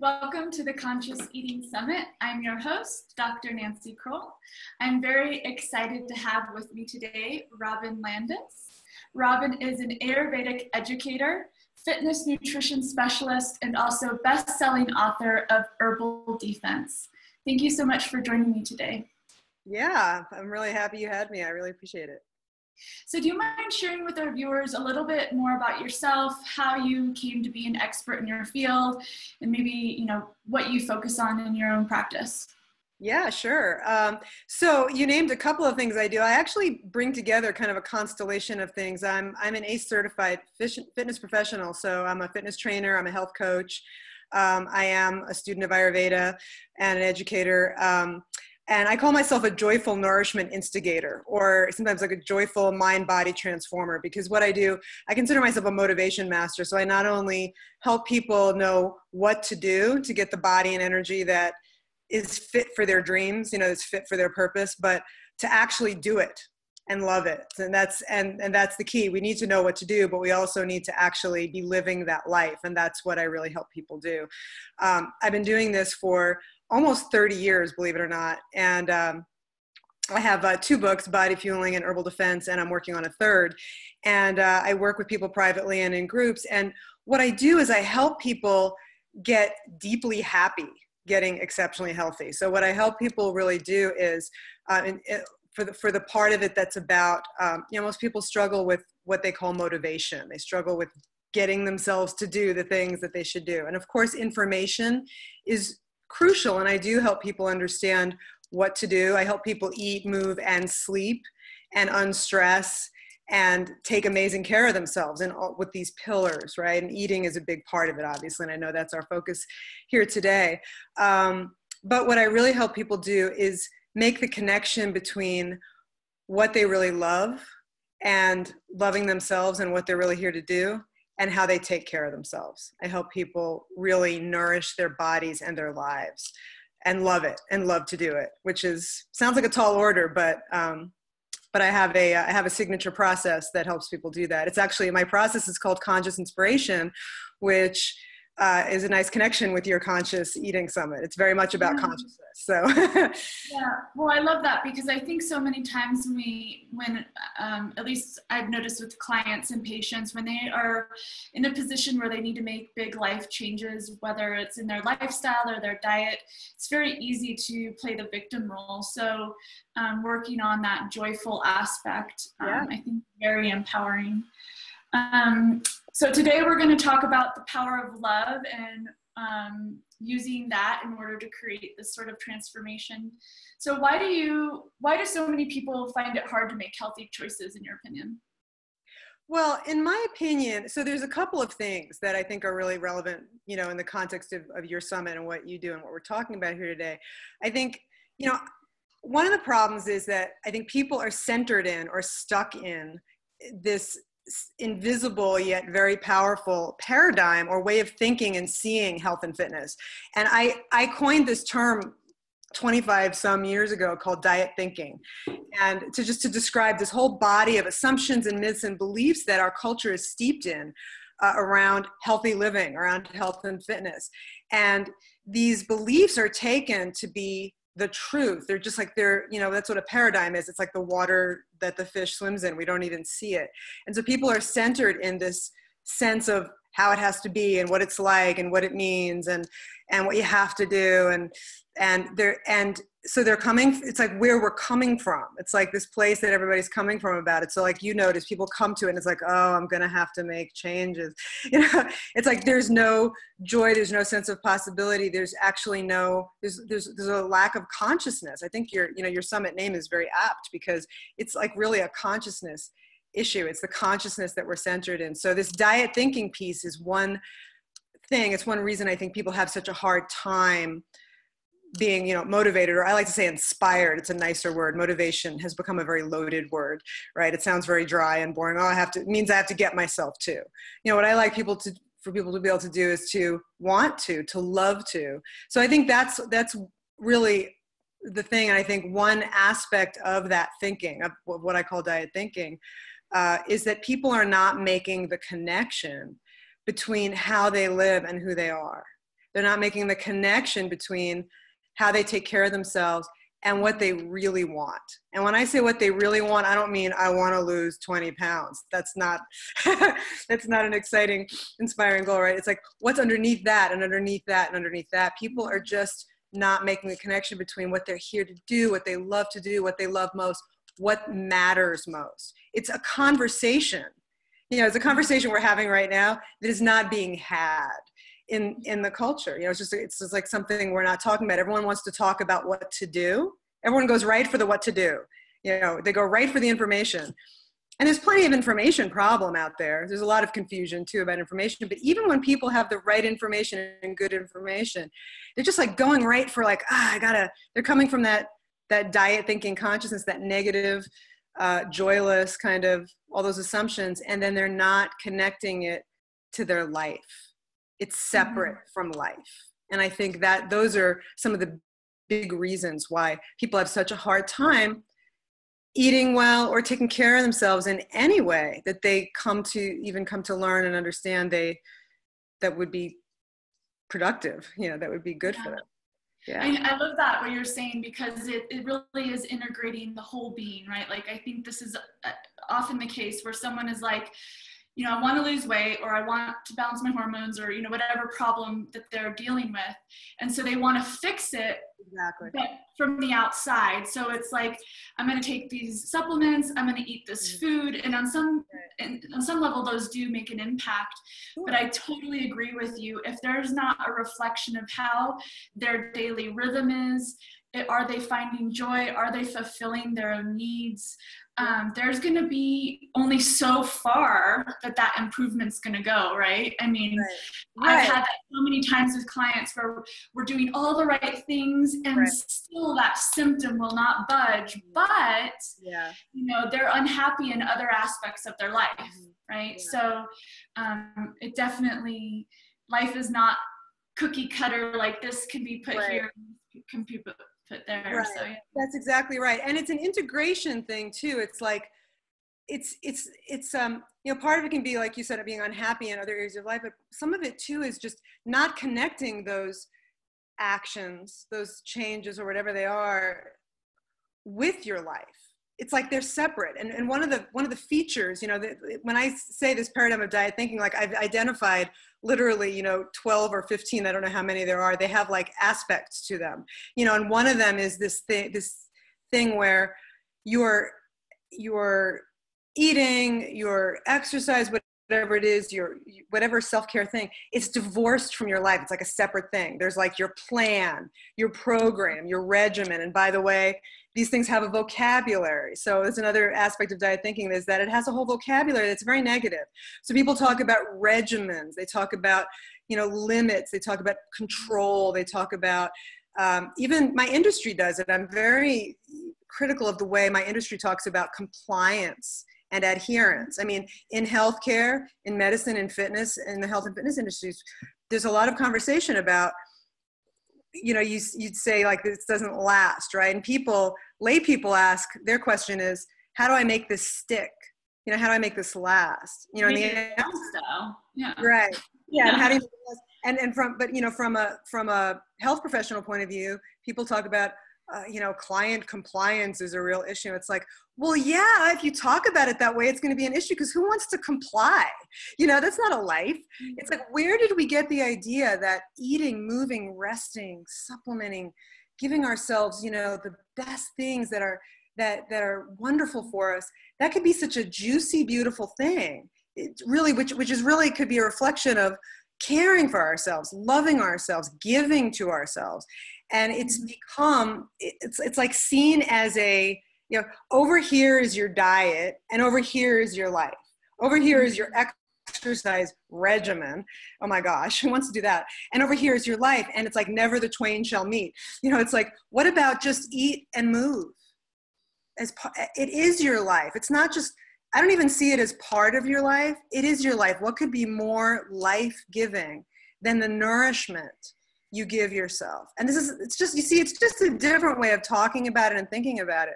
Welcome to the Conscious Eating Summit. I'm your host, Dr. Nancy Kroll. I'm very excited to have with me today Robyn Landis. Robyn is an Ayurvedic educator, fitness nutrition specialist, and also best-selling author of Herbal Defense. Thank you so much for joining me today. Yeah, I'm really happy you had me. I really appreciate it. So do you mind sharing with our viewers a little bit more about yourself, how you came to be an expert in your field, and maybe, what you focus on in your own practice? Yeah, sure. So you named a couple of things I do. I actually bring together kind of a constellation of things. I'm an ACE certified fitness professional. So I'm a fitness trainer. I'm a health coach. I am a student of Ayurveda and an educator. And I call myself a joyful nourishment instigator, or sometimes like a joyful mind-body transformer, because what I do, I consider myself a motivation master. So I not only help people know what to do to get the body and energy that is fit for their dreams, that's fit for their purpose, but to actually do it and love it. And that's the key. We need to know what to do, but we also need to actually be living that life. And that's what I really help people do. I've been doing this for almost 30 years, believe it or not. And I have two books, Body Fueling and Herbal Defense, and I'm working on a third. And I work with people privately and in groups. And what I do is I help people get deeply happy, getting exceptionally healthy. So what I help people really do is, for the part of it that's about, most people struggle with what they call motivation. They struggle with getting themselves to do the things that they should do. And of course, information is crucial, and I do help people understand what to do. I help people eat, move, and sleep, and unstress, and take amazing care of themselves, and with these pillars, right? And eating is a big part of it, obviously, and I know that's our focus here today. But what I really help people do is make the connection between what they really love and loving themselves and what they're really here to do, and how they take care of themselves. I help people really nourish their bodies and their lives and love it and love to do it, which sounds like a tall order, but I have a signature process that helps people do that. It's actually, my process is called Conscious Inspiration, which is a nice connection with your Conscious Eating Summit. It's very much about consciousness. So yeah, well, I love that, because I think so many times when at least I've noticed with clients and patients, when they are in a position where they need to make big life changes, whether it's in their lifestyle or their diet, it's very easy to play the victim role. So working on that joyful aspect, I think very empowering. So today we're going to talk about the power of love and using that in order to create this sort of transformation. So why do so many people find it hard to make healthy choices, in your opinion? Well, in my opinion, so there's a couple of things that I think are really relevant, in the context of your summit and what you do and what we're talking about here today. I think, one of the problems is that I think people are centered in or stuck in this invisible yet very powerful paradigm or way of thinking and seeing health and fitness. And I coined this term 25 some years ago called diet thinking, and to describe this whole body of assumptions and myths and beliefs that our culture is steeped in around healthy living, around health and fitness. And these beliefs are taken to be the truth. They're just like, that's what a paradigm is. It's like the water that the fish swims in. We don't even see it. And so people are centered in this sense of how it has to be and what it's like and what it means and what you have to do. And so they're coming, it's like where we're coming from. It's like this place that everybody's coming from about it. So like, notice people come to it and it's like, oh, I'm going to have to make changes. It's like, there's no joy. There's no sense of possibility. There's actually there's a lack of consciousness. I think your summit name is very apt, because it's like really a consciousness issue. It's the consciousness that we're centered in. So this diet thinking piece is one thing. It's one reason I think people have such a hard time being, motivated, or I like to say inspired. It's a nicer word. Motivation has become a very loaded word, right? It sounds very dry and boring. Oh, it means I have to get myself to. What I like for people to be able to do is to want to love to. So I think that's really the thing. And I think one aspect of that thinking, of what I call diet thinking, is that people are not making the connection between how they live and who they are. They're not making the connection between how they take care of themselves and what they really want. And when I say what they really want, I don't mean I want to lose 20 pounds. That's not, that's not an exciting, inspiring goal, right? It's like what's underneath that and underneath that and underneath that. People are just not making the connection between what they're here to do, what they love to do, what they love most, what matters most. It's a conversation. You know, it's a conversation we're having right now that is not being had in the culture. You know, it's just like something we're not talking about. Everyone wants to talk about what to do. Everyone goes right for the what to do. You know, they go right for the information. And there's plenty of information problem out there. There's a lot of confusion too about information, but even when people have the right information and good information, they're just like going right for like, they're coming from that diet thinking consciousness, that negative, joyless kind of all those assumptions. And then they're not connecting it to their life. It's separate from life. And I think that those are some of the big reasons why people have such a hard time eating well or taking care of themselves in any way that they come to learn and understand that would be productive, you know, that would be good for them. Yeah. I love that what you're saying, because it really is integrating the whole being, right? Like, I think this is often the case where someone is like, you know, I want to lose weight, or I want to balance my hormones, or, you know, whatever problem that they're dealing with. And so they want to fix it but from the outside. So it's like, I'm going to take these supplements, I'm going to eat this food. And on some level, those do make an impact. Sure. But I totally agree with you. If there's not a reflection of how their daily rhythm is, are they finding joy? Are they fulfilling their own needs? There's going to be only so far that improvement's going to go, right? I mean, right. I've had that so many times with clients where we're doing all the right things and still that symptom will not budge, but, you know, they're unhappy in other aspects of their life, right? Yeah. So it definitely, life is not cookie cutter, like this can be put here, can be put there. Right. So, yeah. That's exactly right. And it's an integration thing too. It's like, it's you know, part of it can be, like you said, being unhappy in other areas of life, but some of it too is just not connecting those actions, those changes or whatever they are with your life. It's like they're separate. And one of the features, you know, when I say this paradigm of diet thinking, like I've identified literally, you know, 12 or 15, I don't know how many there are, they have like aspects to them, you know, and one of them is this thing where you're eating, your exercise, whatever it is, whatever self-care thing, it's divorced from your life. It's like a separate thing. There's like your plan, your program, your regimen. And by the way, these things have a vocabulary. So there's another aspect of diet thinking, is that it has a whole vocabulary that's very negative. So people talk about regimens. They talk about, you know, limits. They talk about control. They talk about, even my industry does it. I'm very critical of the way my industry talks about compliance and adherence. I mean, in healthcare, in medicine, in fitness, in the health and fitness industries, there's a lot of conversation about, you know, you'd say like, this doesn't last, right? And lay people ask, their question is, how do I make this stick? You know, how do I make this last? You know, right. Yeah. And how do you, but you know, from a health professional point of view, people talk about, you know, client compliance is a real issue. It's like, well, yeah, if you talk about it that way, it's going to be an issue, because who wants to comply? You know, that's not a life. It's like, where did we get the idea that eating, moving, resting, supplementing, giving ourselves, you know, the best things that are wonderful for us, that could be such a juicy, beautiful thing. It really, which is really could be a reflection of caring for ourselves, loving ourselves, giving to ourselves. And it's become, it's like seen as a, you know, over here is your diet and over here is your life. Over here is your exercise regimen. Oh my gosh, who wants to do that? And over here is your life. And it's like, never the twain shall meet. You know, it's like, what about just eat and move? It is your life. It's not just, I don't even see it as part of your life. It is your life. What could be more life-giving than the nourishment you give yourself? And it's just a different way of talking about it and thinking about it.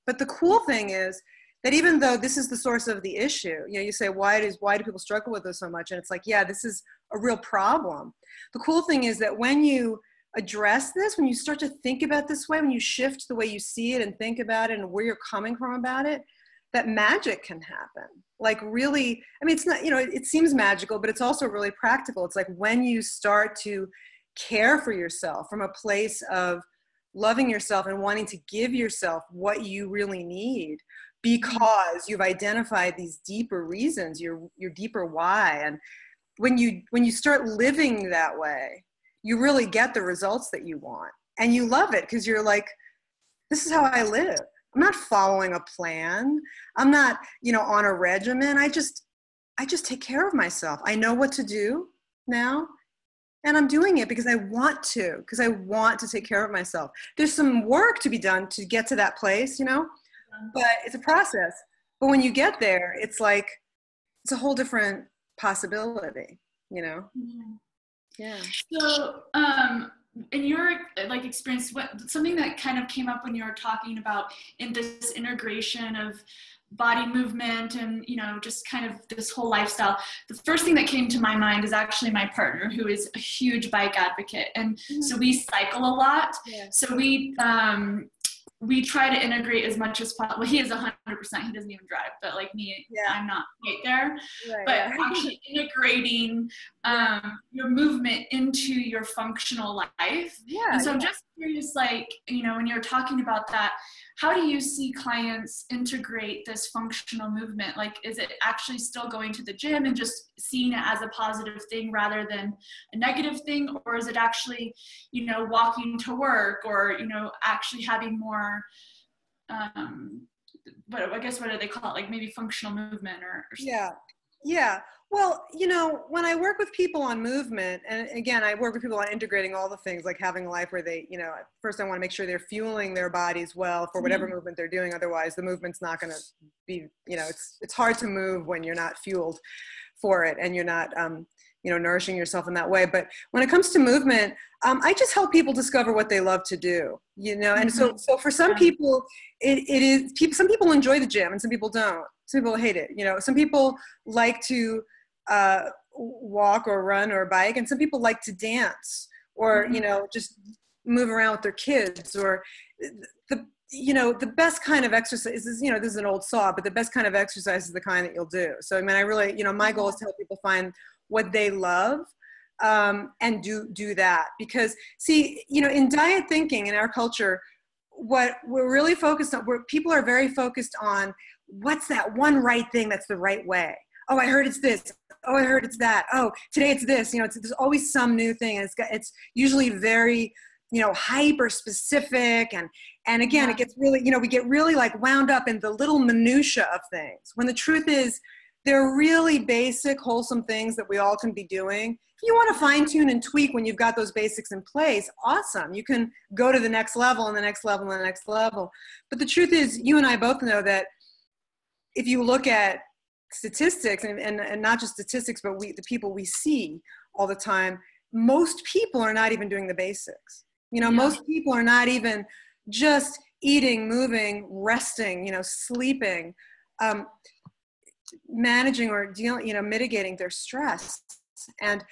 But the cool thing is that even though this is the source of the issue, you know, you say, why do people struggle with this so much? And it's like, yeah, this is a real problem. The cool thing is that when you address this, when you start to think about this way, when you shift the way you see it and think about it and where you're coming from about it, that magic can happen. Like really, I mean, it's not, you know, it seems magical, but it's also really practical. It's like when you start to care for yourself from a place of loving yourself and wanting to give yourself what you really need, because you've identified these deeper reasons, your deeper why. And when you start living that way, you really get the results that you want. And you love it because you're like, this is how I live. I'm not following a plan. I'm not, you know, on a regimen. I just take care of myself. I know what to do now. And I'm doing it because I want to take care of myself. There's some work to be done to get to that place, you know, but it's a process. But when you get there, it's like, it's a whole different possibility, you know? Yeah. So, in your like experience, something that kind of came up when you were talking about in this integration of body movement and, you know, just kind of this whole lifestyle, the first thing that came to my mind is actually my partner, who is a huge bike advocate. And so we cycle a lot. Yeah. So we try to integrate as much as possible. Well, he is 100%, he doesn't even drive, but like me, yeah. I'm not quite there. Right, but yeah. Actually integrating your movement into your functional life. Yeah, and so I'm just curious, like, you know, when you're talking about that, how do you see clients integrate this functional movement? Like, is it actually still going to the gym and just seeing it as a positive thing rather than a negative thing? Or is it actually, you know, walking to work, or, you know, actually having more, what do they call it? Like maybe functional movement or yeah. Yeah. Well, you know, when I work with people on movement, and again, I work with people on integrating all the things, like having a life where they, you know, first I want to make sure they're fueling their bodies well for whatever movement they're doing. Otherwise, the movement's not going to be, you know, it's hard to move when you're not fueled for it and you're not, you know, nourishing yourself in that way. But when it comes to movement, I just help people discover what they love to do, you know? And so for some people, some people enjoy the gym and some people don't. Some people hate it. You know, some people like to walk or run or bike, and some people like to dance or, you know, just move around with their kids. Or the best kind of exercise is, you know, this is an old saw, but the best kind of exercise is the kind that you'll do. So, I mean, I really, you know, my goal is to help people find what they love and do that. Because, see, you know, in diet thinking in our culture, what we're really focused on, where people are very focused on, what's that one right thing that's the right way? Oh, I heard it's this. Oh, I heard it's that. Oh, today it's this. You know, there's always some new thing. And it's usually very, you know, hyper specific. And again, it gets really, you know, we get really like wound up in the little minutia of things, when the truth is they're really basic, wholesome things that we all can be doing. If you want to fine tune and tweak when you've got those basics in place, awesome. You can go to the next level and the next level and the next level. But the truth is, you and I both know that if you look at statistics, and not just statistics, but the people we see all the time, most people are not even doing the basics. You know, most people are not even just eating, moving, resting, you know, sleeping, managing or dealing, you know, mitigating their stress. And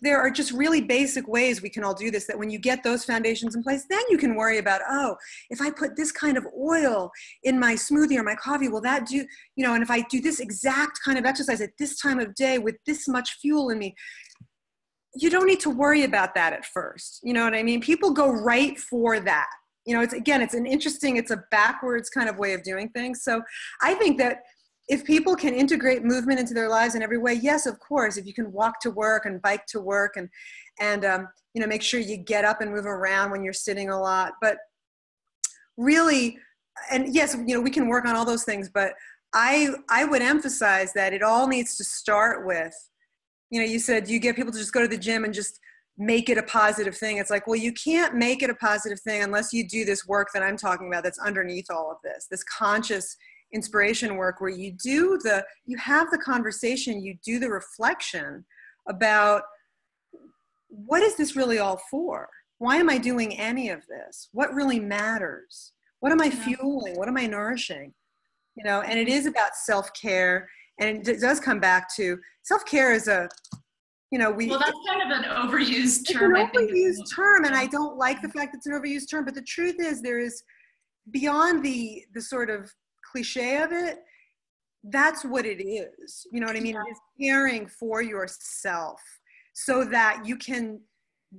there are just really basic ways we can all do this, that when you get those foundations in place, then you can worry about, oh, if I put this kind of oil in my smoothie or my coffee, will that do, you know, and if I do this exact kind of exercise at this time of day with this much fuel in me, you don't need to worry about that at first. You know what I mean? People go right for that. You know, it's a backwards kind of way of doing things. So I think that if people can integrate movement into their lives in every way, yes, of course, if you can walk to work and bike to work and you know, make sure you get up and move around when you're sitting a lot. But really, and yes, you know, we can work on all those things, but I would emphasize that it all needs to start with, you know, you said you get people to just go to the gym and just make it a positive thing. It's like, well, you can't make it a positive thing unless you do this work that I'm talking about that's underneath all of this conscious inspiration work, where you have the conversation, you do the reflection about, what is this really all for? Why am I doing any of this? What really matters? What am I fueling? What am I nourishing? you know, and it is about self-care. And it does come back to self-care is a, you know, well, that's kind of an overused it's term, an I think. overused term, and I don't like the fact it's an overused term, but the truth is there is, beyond the sort of cliche of it, that's what it is. You know what I mean? Yeah. It is caring for yourself so that you can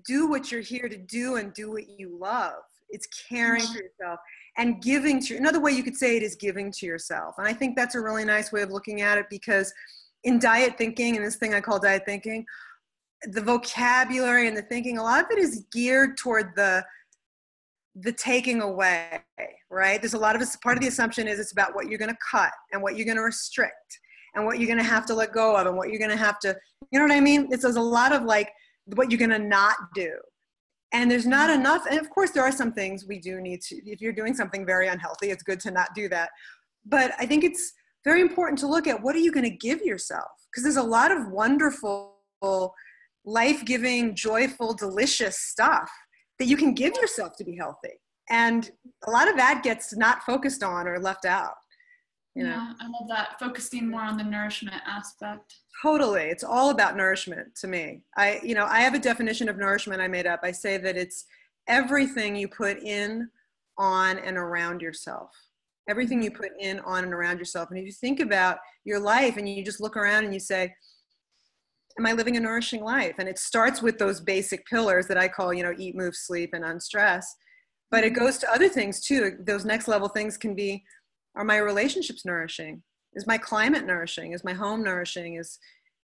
do what you're here to do and do what you love. It's caring for yourself and giving to, another way you could say it is giving to yourself. And I think that's a really nice way of looking at it, because in diet thinking, and this thing I call diet thinking, the vocabulary and the thinking, a lot of it is geared toward the taking away, right? There's a lot of us, part of the assumption is it's about what you're going to cut and what you're going to restrict and what you're going to have to let go of and what you're going to have to, you know what I mean? There's a lot of like what you're going to not do. And there's not enough. And of course there are some things we do need to, if you're doing something very unhealthy, it's good to not do that. But I think it's very important to look at what are you going to give yourself? Because there's a lot of wonderful, life-giving, joyful, delicious stuff that you can give yourself to be healthy. And a lot of that gets not focused on or left out. You know? Yeah, I love that. Focusing more on the nourishment aspect. Totally. It's all about nourishment to me. I have a definition of nourishment I made up. I say that it's everything you put in, on, and around yourself. Everything you put in, on, and around yourself. And if you think about your life and you just look around and you say, am I living a nourishing life? And it starts with those basic pillars that I call, you know, eat, move, sleep, and unstress. But it goes to other things too. Those next level things can be, are my relationships nourishing? Is my climate nourishing? Is my home nourishing? Is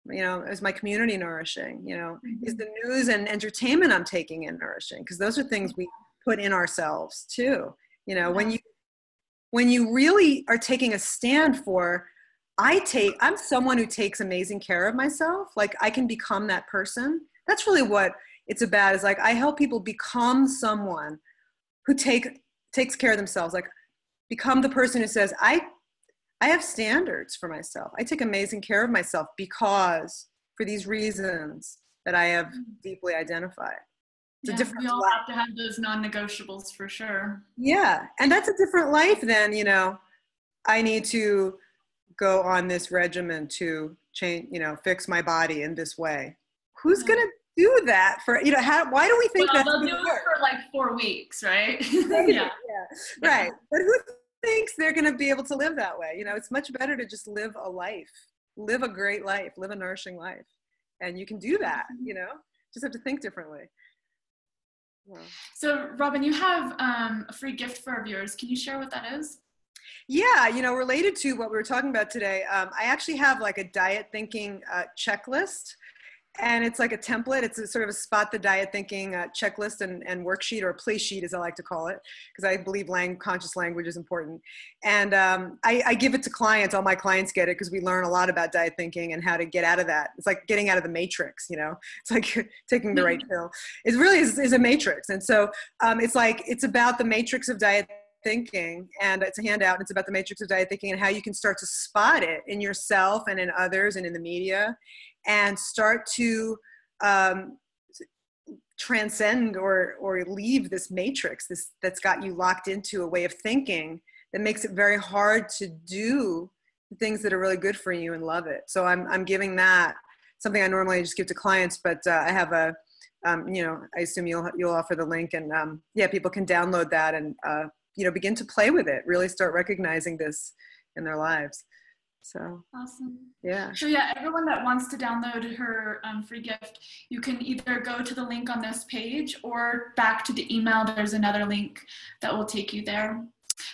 my community nourishing? You know, is the news and entertainment I'm taking in nourishing? Because those are things we put in ourselves too. You know, when you really are taking a stand for, I'm someone who takes amazing care of myself. Like I can become that person. That's really what it's about, is like, I help people become someone who takes care of themselves. Like become the person who says, I have standards for myself. I take amazing care of myself because for these reasons that I have deeply identified. It's a different we all life. have to have those non-negotiables for sure. Yeah. And that's a different life than, you know, I need to go on this regimen to change, you know, fix my body in this way. Who's going to do that for, you know, why do we think that's they'll do it for like 4 weeks, right? Yeah. Right. But who thinks they're going to be able to live that way? You know, it's much better to just live a life, live a great life, live a nourishing life. And you can do that, you know, just have to think differently. Yeah. So Robyn, you have a free gift for our viewers. Can you share what that is? Yeah, you know, related to what we were talking about today, I actually have like a diet thinking checklist, and it's like a template. It's a sort of a spot the diet thinking checklist and worksheet, or play sheet as I like to call it, because I believe conscious language is important. And I give it to clients. All my clients get it because we learn a lot about diet thinking and how to get out of that. It's like getting out of the matrix, you know, it's like taking the right pill. It really is a matrix. And so it's about the matrix of diet thinking, and it's a handout. It's about the matrix of diet thinking and how you can start to spot it in yourself and in others and in the media, and start to transcend or leave this matrix that's got you locked into a way of thinking that makes it very hard to do the things that are really good for you and love it. So I'm giving that, something I normally just give to clients, but I have a you know, I assume you'll offer the link, and people can download that and you know, begin to play with it, really start recognizing this in their lives. So awesome. Yeah. So yeah, everyone that wants to download her free gift, you can either go to the link on this page or back to the email. There's another link that will take you there.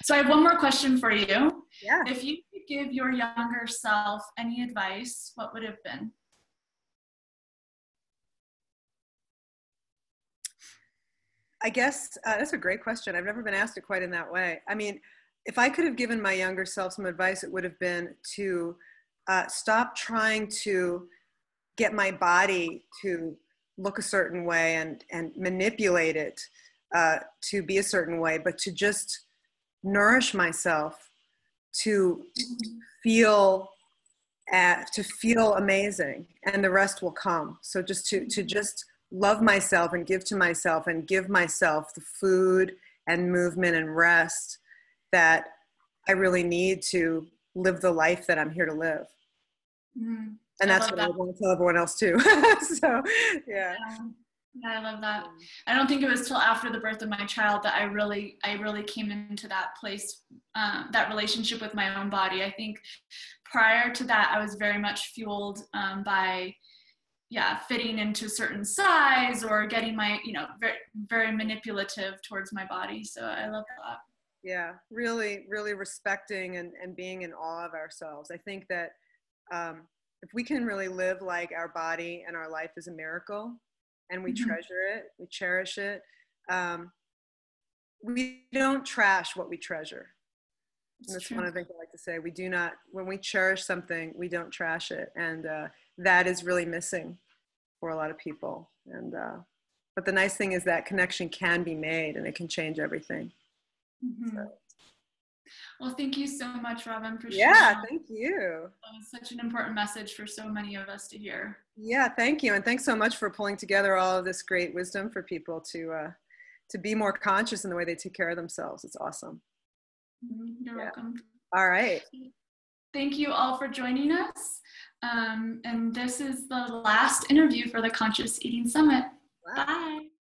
So I have one more question for you. Yeah. If you could give your younger self any advice, what would it have been? I guess that's a great question. I've never been asked it quite in that way. I mean, if I could have given my younger self some advice, it would have been to stop trying to get my body to look a certain way and manipulate it to be a certain way, but to just nourish myself to feel amazing, and the rest will come. So just to just love myself and give to myself and give myself the food and movement and rest that I really need to live the life that I'm here to live. Mm, And I that's love what that. I want to tell everyone else too. So, yeah. Yeah, I love that. I don't think it was till after the birth of my child that I really came into that place, that relationship with my own body. I think prior to that, I was very much fueled by, yeah, fitting into a certain size or getting my, very, very manipulative towards my body. So I love that. Yeah, really, really respecting and being in awe of ourselves. I think that if we can really live like our body and our life is a miracle, and we Mm-hmm. treasure it, we cherish it, we don't trash what we treasure. And that's one of the things I like to say. We do not, when we cherish something, we don't trash it. And that is really missing for a lot of people. And but the nice thing is that connection can be made and it can change everything. Mm-hmm. So. Well, thank you so much, Robyn, for sharing. Yeah, thank you. That was such an important message for so many of us to hear. Yeah, thank you. And thanks so much for pulling together all of this great wisdom for people to be more conscious in the way they take care of themselves. It's awesome. You're welcome. All right. Thank you all for joining us. And this is the last interview for the Conscious Eating Summit. Wow. Bye.